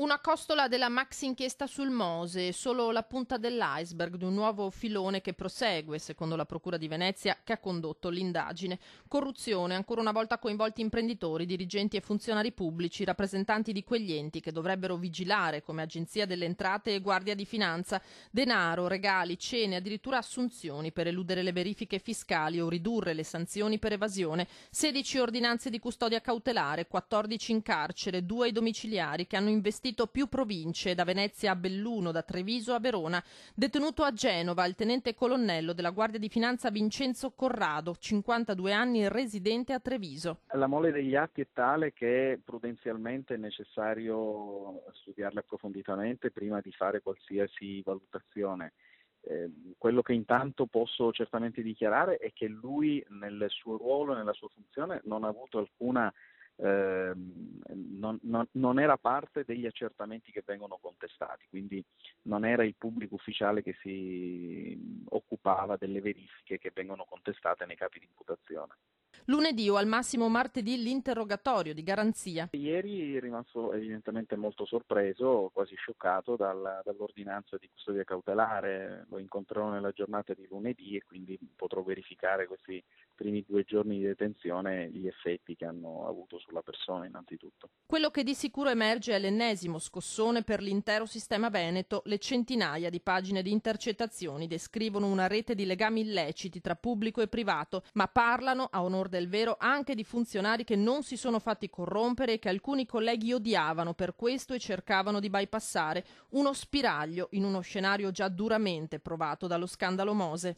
Una costola della maxi inchiesta sul Mose, solo la punta dell'iceberg di un nuovo filone che prosegue, secondo la Procura di Venezia che ha condotto l'indagine. Corruzione, ancora una volta coinvolti imprenditori, dirigenti e funzionari pubblici, rappresentanti di quegli enti che dovrebbero vigilare come Agenzia delle Entrate e Guardia di Finanza. Denaro, regali, cene, addirittura assunzioni per eludere le verifiche fiscali o ridurre le sanzioni per evasione. 16 ordinanze di custodia cautelare, 14 in carcere, 2 ai domiciliari che hanno investito più province, da Venezia a Belluno, da Treviso a Verona. Detenuto a Genova il tenente colonnello della Guardia di Finanza Vincenzo Corrado, 52 anni, residente a Treviso. La mole degli atti è tale che prudenzialmente è necessario studiarle approfonditamente prima di fare qualsiasi valutazione. Quello che intanto posso certamente dichiarare è che lui nel suo ruolo, nella sua funzione, non ha avuto alcuna non era parte degli accertamenti che vengono contestati, quindi non era il pubblico ufficiale che si occupava delle verifiche che vengono contestate nei capi di imputazione. Lunedì o al massimo martedì l'interrogatorio di garanzia. Ieri è rimasto evidentemente molto sorpreso, quasi scioccato dall'ordinanza di custodia cautelare. Lo incontrerò nella giornata di lunedì e quindi potrò verificare questi primi 2 giorni di detenzione gli effetti che hanno avuto sulla persona innanzitutto. Quello che di sicuro emerge è l'ennesimo scossone per l'intero sistema veneto. Le centinaia di pagine di intercettazioni descrivono una rete di legami illeciti tra pubblico e privato, ma parlano, a onor del vero, anche di funzionari che non si sono fatti corrompere e che alcuni colleghi odiavano per questo e cercavano di bypassare. Uno spiraglio in uno scenario già duramente provato dallo scandalo Mose.